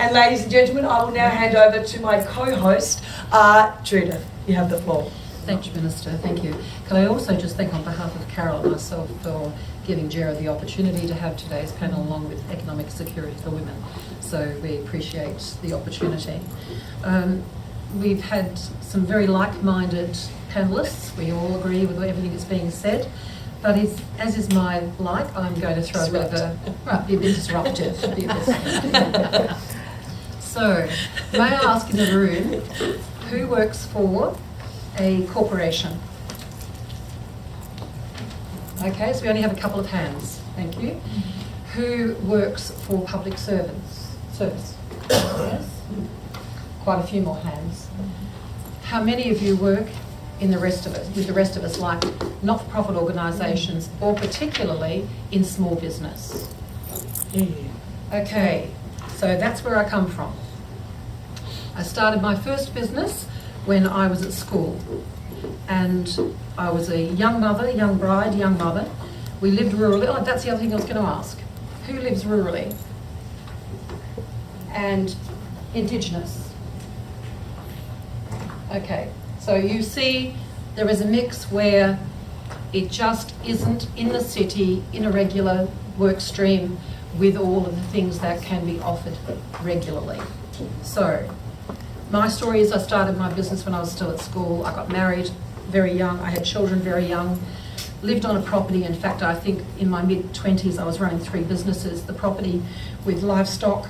And ladies and gentlemen, I will now hand over to my co-host, Judith. You have the floor. Thank you, Minister. Thank you. Can I also just thank on behalf of Carol and myself for giving JERA the opportunity to have today's panel along with economic security for women. So we appreciate the opportunity. We've had some very like-minded panellists. We all agree with everything that's being said. But as is my like, I'm going to throw a bit of be a bit disruptive. So, may I ask in the room, who works for a corporation? Okay, so we only have a couple of hands. Thank you. Who works for public service? Yes. Quite a few more hands. How many of you work in the rest of us, with the rest of us, like not-for-profit organisations, or particularly in small business? Okay, so that's where I come from. I started my first business when I was at school, and I was a young mother, young bride, young mother. We lived rurally. Oh, that's the other thing I was going to ask. Who lives rurally? And Indigenous. Okay, so you see there is a mix where it just isn't in the city, in a regular work stream with all of the things that can be offered regularly. So, my story is I started my business when I was still at school. I got married very young. I had children very young. Lived on a property. In fact, I think in my mid-20s I was running 3 businesses. The property with livestock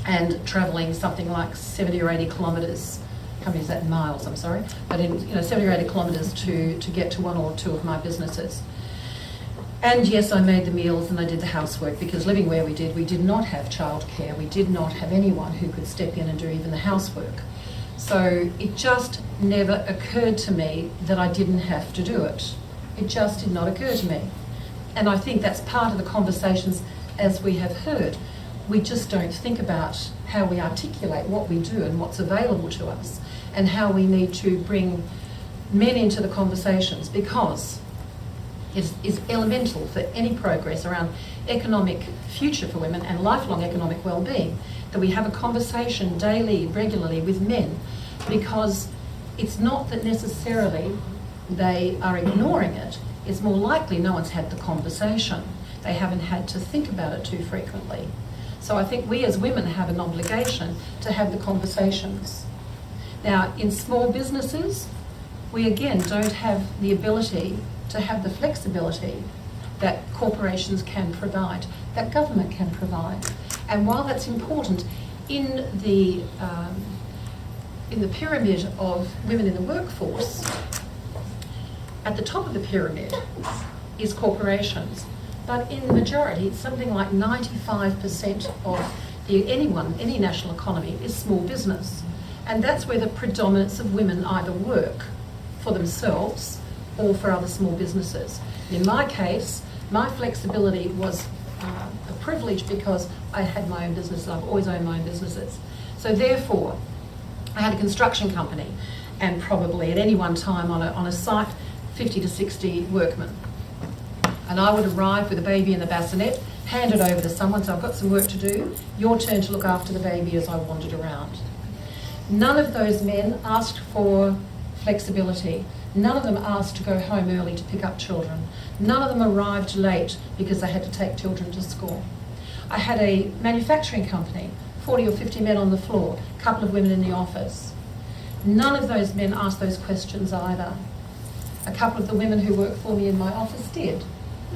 and travelling something like 70 or 80 kilometres. How many is that in miles? I'm sorry. But in 70 or 80 kilometres to get to one or two of my businesses. And yes, I made the meals and I did the housework, because living where we did not have childcare. We did not have anyone who could step in and do even the housework. So it just never occurred to me that I didn't have to do it. It just did not occur to me. And I think that's part of the conversations, as we have heard. We just don't think about how we articulate what we do and what's available to us, and how we need to bring men into the conversations, because it is elemental for any progress around economic future for women and lifelong economic well-being, that we have a conversation daily, regularly with men, because it's not that necessarily they are ignoring it. It's more likely no one's had the conversation. They haven't had to think about it too frequently. So I think we as women have an obligation to have the conversations. Now, in small businesses, we again don't have the ability to have the flexibility that corporations can provide, that government can provide. And while that's important, in the pyramid of women in the workforce, at the top of the pyramid is corporations. But in the majority, it's something like 95% of any national economy is small business. And that's where the predominance of women either work for themselves or for other small businesses. In my case, my flexibility was a privilege because I had my own business. I've always owned my own businesses. So therefore, I had a construction company, and probably at any one time on a site, 50 to 60 workmen. And I would arrive with a baby in the bassinet, hand it over to someone, so I've got some work to do, your turn to look after the baby as I wandered around. None of those men asked for flexibility. None of them asked to go home early to pick up children. None of them arrived late because they had to take children to school. I had a manufacturing company, 40 or 50 men on the floor, a couple of women in the office. None of those men asked those questions either. A couple of the women who worked for me in my office did.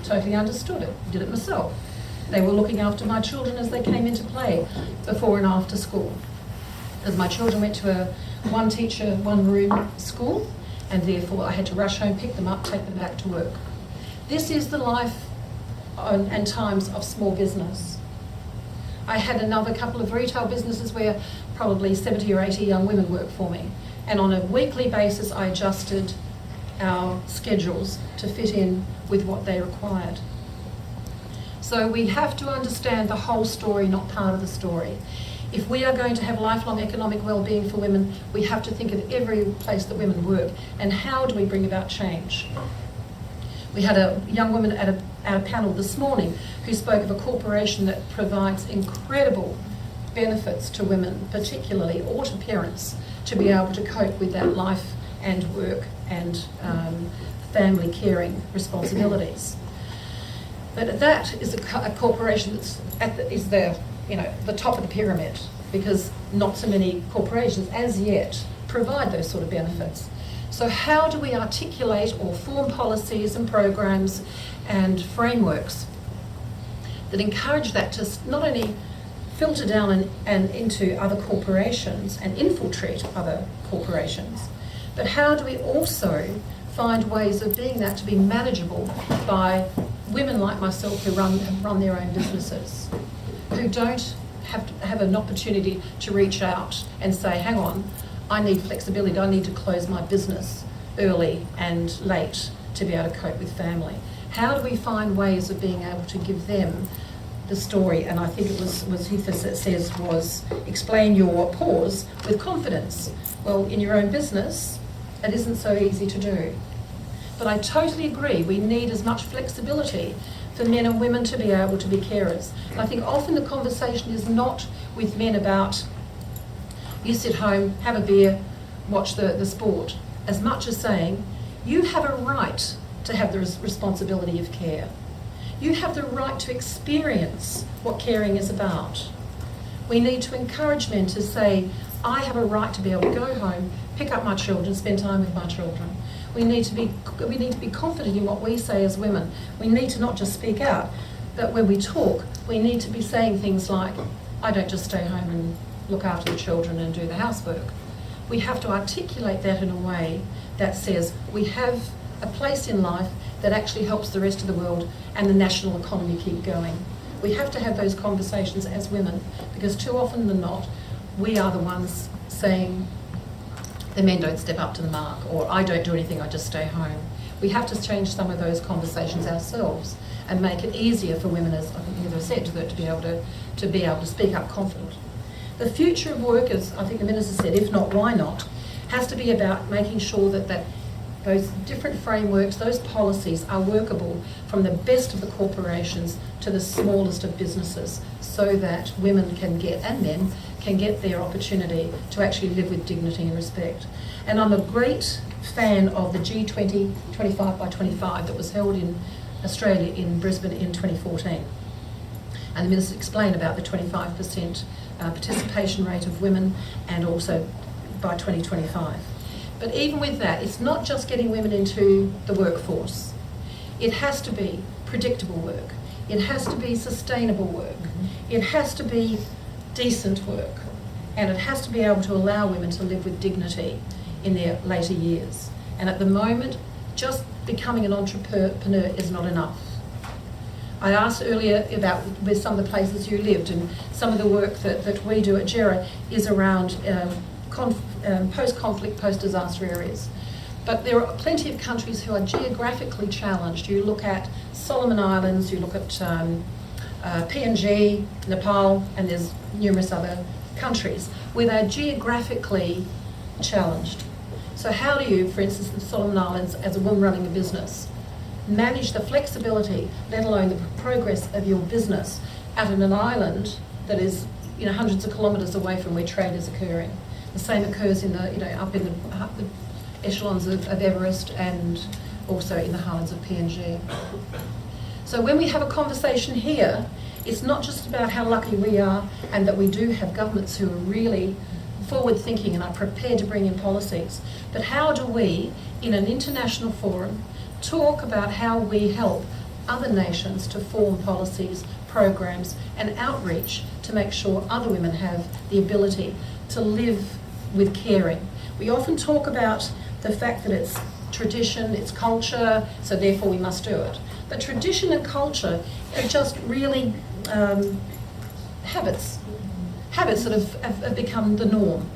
Totally understood it, did it myself. They were looking after my children as they came into play before and after school. As my children went to a one teacher, one room school, and therefore I had to rush home, pick them up, take them back to work. This is the life and times of small business. I had another couple of retail businesses where probably 70 or 80 young women worked for me. And on a weekly basis, I adjusted our schedules to fit in with what they required. So we have to understand the whole story, not part of the story. If we are going to have lifelong economic well-being for women, we have to think of every place that women work and how do we bring about change. We had a young woman at a panel this morning who spoke of a corporation that provides incredible benefits to women particularly, or to parents, to be able to cope with that life and work and family caring responsibilities. But that is a corporation that's is the top of the pyramid, because not so many corporations as yet provide those sort of benefits. So how do we articulate or form policies and programs and frameworks that encourage that to not only filter down and into other corporations and infiltrate other corporations, but how do we also find ways of being that to be manageable by women like myself who run their own businesses, who don't have an opportunity to reach out and say, hang on, I need flexibility, I need to close my business early and late to be able to cope with family. How do we find ways of being able to give them the story? And I think it was Judith that says was explain your pause with confidence. Well, in your own business, it isn't so easy to do. But I totally agree, we need as much flexibility for men and women to be able to be carers. And I think often the conversation is not with men about, you sit home, have a beer, watch the sport, as much as saying, you have a right to have the responsibility of care. You have the right to experience what caring is about. We need to encourage men to say, I have a right to be able to go home, pick up my children, spend time with my children. We need to be confident in what we say as women. We need to not just speak out, but when we talk, we need to be saying things like, I don't just stay home and look after the children and do the housework. We have to articulate that in a way that says we have a place in life that actually helps the rest of the world and the national economy keep going. We have to have those conversations as women, because too often than not, we are the ones saying, the men don't step up to the mark, or I don't do anything, I just stay home. We have to change some of those conversations ourselves and make it easier for women, as I think Heather said, to be able to speak up confidently. The future of work, as I think the Minister said, if not, why not, has to be about making sure that those different frameworks, those policies are workable from the best of the corporations to the smallest of businesses, so that women can get, and men can get their opportunity to actually live with dignity and respect. And I'm a great fan of the G20 25 by 25 that was held in Australia in Brisbane in 2014. And the Minister explained about the 25% participation rate of women, and also by 2025. But even with that, it's not just getting women into the workforce. It has to be predictable work. It has to be sustainable work. It has to be decent work. And it has to be able to allow women to live with dignity in their later years. And at the moment, just becoming an entrepreneur is not enough. I asked earlier about where some of the places you lived, and some of the work that we do at JERA is around post-conflict, post-disaster areas. But there are plenty of countries who are geographically challenged. You look at Solomon Islands, you look at PNG, Nepal, and there's numerous other countries where they're geographically challenged. So how do you, for instance, in the Solomon Islands, as a woman running a business, manage the flexibility, let alone the progress of your business out on an island that is, hundreds of kilometres away from where trade is occurring? The same occurs in the, up in the echelons of Everest, and also in the highlands of PNG. So when we have a conversation here, it's not just about how lucky we are and that we do have governments who are really forward-thinking and are prepared to bring in policies, but how do we, in an international forum, talk about how we help other nations to form policies, programs and outreach to make sure other women have the ability to live with caring. We often talk about the fact that it's tradition, it's culture, so therefore we must do it. But tradition and culture are just really habits that have become the norm.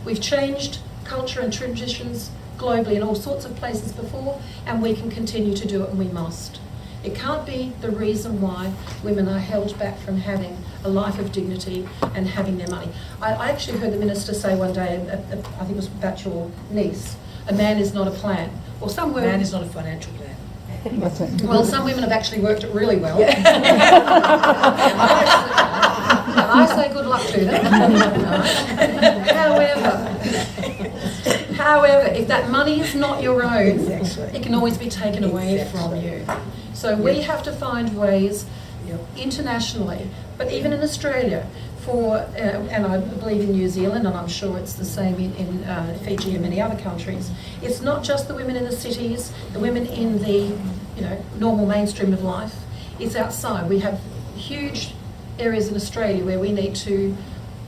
We've changed culture and traditions globally in all sorts of places before, and we can continue to do it, and we must. It can't be the reason why women are held back from having a life of dignity and having their money. I actually heard the Minister say one day, I think it was about your niece, a man is not a plan. Or some women, Man is not a financial plan. well, some women have actually worked it really well. Yeah. I I say good luck to them. However, if that money is not your own, it can always be taken away from you. So we have to find ways internationally, but even in Australia, and I believe in New Zealand, and I'm sure it's the same in Fiji and many other countries. It's not just the women in the cities, the women in the normal mainstream of life. It's outside. We have huge areas in Australia where we need to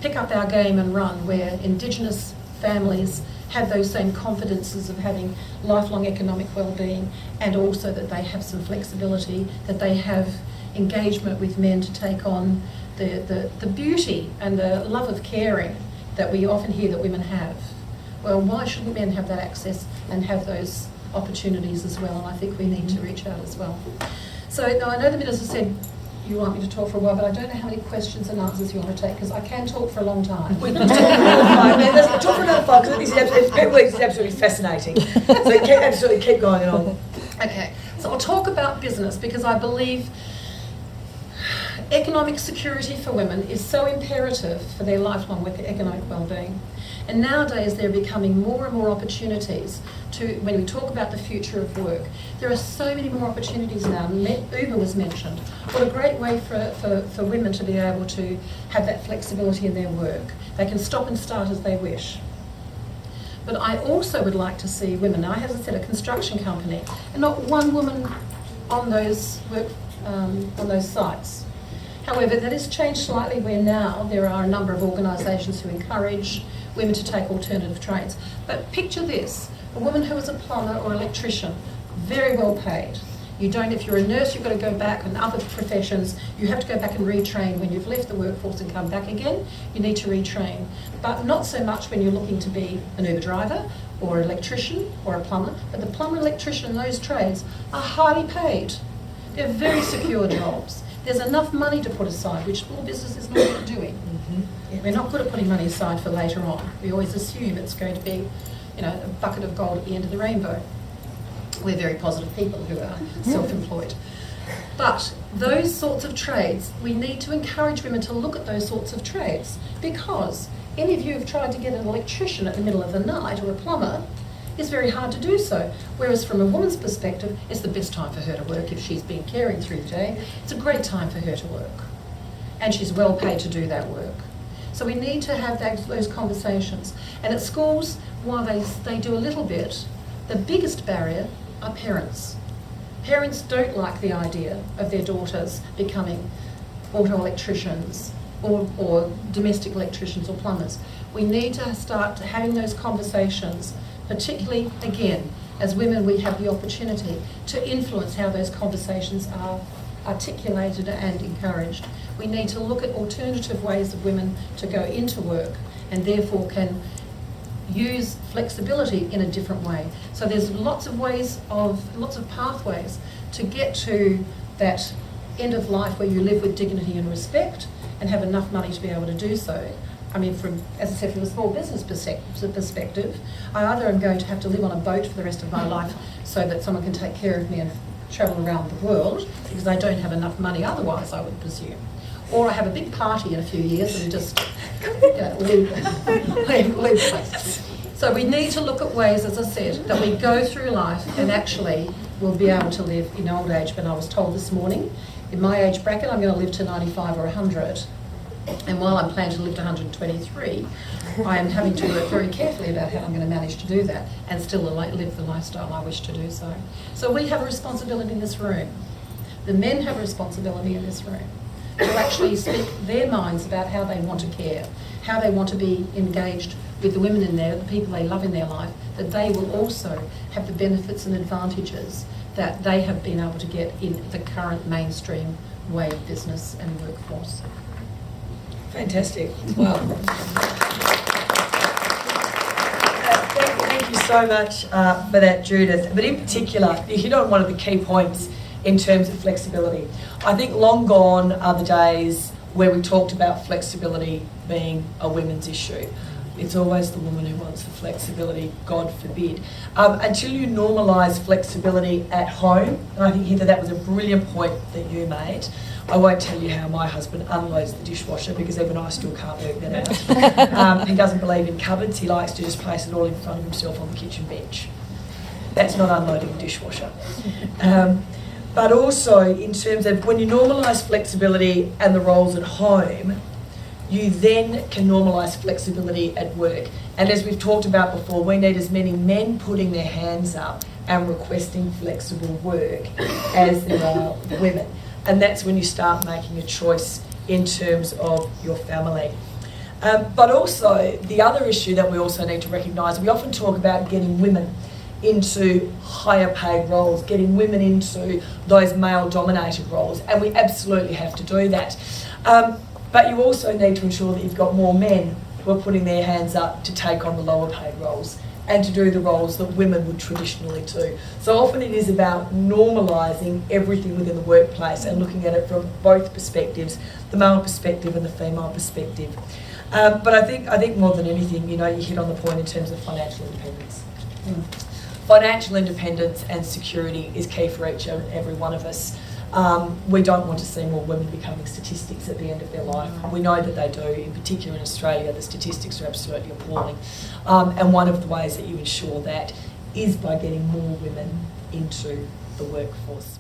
pick up our game and run, where Indigenous families have those same confidences of having lifelong economic well-being, and also that they have some flexibility, that they have engagement with men to take on the beauty and the love of caring that we often hear that women have. Well, why shouldn't men have that access and have those opportunities as well? And I think we need to reach out as well. So now I know the minister said you want me to talk for a while, but I don't know how many questions and answers you want to take, because I can talk for a long time. We can talk for another 5 minutes. Let's talk for another 5, because it's absolutely fascinating. So keep going on. Okay, so I'll talk about business, because I believe economic security for women is so imperative for their lifelong economic well-being. And nowadays there are becoming more and more opportunities when we talk about the future of work. There are so many more opportunities now. Uber was mentioned. What a great way for women to be able to have that flexibility in their work. They can stop and start as they wish. But I also would like to see women, now I have, as I said, a construction company, and not one woman on those sites. However, that has changed slightly, where now there are a number of organisations who encourage women to take alternative trades. But picture this, a woman who is a plumber or electrician, very well paid. You don't, if you're a nurse, you've got to go back, and other professions, you have to go back and retrain when you've left the workforce and come back again. You need to retrain. But not so much when you're looking to be an Uber driver or an electrician or a plumber. But the plumber, electrician, and those trades are highly paid. They're very secure jobs. There's enough money to put aside, which small business is not good at doing. We're not good at putting money aside for later on. We always assume it's going to be, a bucket of gold at the end of the rainbow. We're very positive people who are self-employed. But those sorts of trades, we need to encourage women to look at those sorts of trades, because any of you have tried to get an electrician at the middle of the night, or a plumber, it's very hard to do so. Whereas from a woman's perspective, it's the best time for her to work. If she's been caring through the day, it's a great time for her to work. And she's well paid to do that work. So we need to have those conversations. And at schools, while they do a little bit, the biggest barrier are parents. Parents don't like the idea of their daughters becoming auto electricians or domestic electricians or plumbers. We need to start having those conversations, particularly, again, as women, we have the opportunity to influence how those conversations are articulated and encouraged. We need to look at alternative ways of women to go into work, and therefore can use flexibility in a different way. So there's lots of pathways to get to that end of life where you live with dignity and respect and have enough money to be able to do so. I mean, as I said, from a small business perspective, I either am going to have to live on a boat for the rest of my life so that someone can take care of me and travel around the world, because I don't have enough money otherwise, I would presume. Or I have a big party in a few years and just leave. So we need to look at ways, as I said, that we go through life and actually will be able to live in old age. But I was told this morning, in my age bracket, I'm going to live to 95 or 100. And while I'm planning to live to 123, I am having to work very carefully about how I'm going to manage to do that and still live the lifestyle I wish to do so. So we have a responsibility in this room. The men have a responsibility in this room to actually speak their minds about how they want to care, how they want to be engaged with the women in there, the people they love in their life, that they will also have the benefits and advantages that they have been able to get in the current mainstream way of business and workforce. Fantastic. Wow. Thank you so much for that, Judith. But in particular, you hit on one of the key points in terms of flexibility. I think long gone are the days where we talked about flexibility being a women's issue. It's always the woman who wants the flexibility, God forbid. Until you normalise flexibility at home, and I think, Heather, that was a brilliant point that you made. I won't tell you how my husband unloads the dishwasher, because even I still can't work that out. He doesn't believe in cupboards. He likes to just place it all in front of himself on the kitchen bench. That's not unloading the dishwasher. But also, in terms of when you normalise flexibility and the roles at home, you then can normalise flexibility at work. And as we've talked about before, we need as many men putting their hands up and requesting flexible work as there are women. And that's when you start making a choice in terms of your family. But also, the other issue that we also need to recognise, we often talk about getting women into higher paid roles, getting women into those male-dominated roles, and we absolutely have to do that. But you also need to ensure that you've got more men who are putting their hands up to take on the lower paid roles and to do the roles that women would traditionally do. So often it is about normalising everything within the workplace and looking at it from both perspectives, the male perspective and the female perspective. But I think more than anything, you hit on the point in terms of financial independence. Financial independence and security is key for each and every one of us. We don't want to see more women becoming statistics at the end of their life. We know that they do. In particular in Australia, the statistics are absolutely appalling. And one of the ways that you ensure that is by getting more women into the workforce.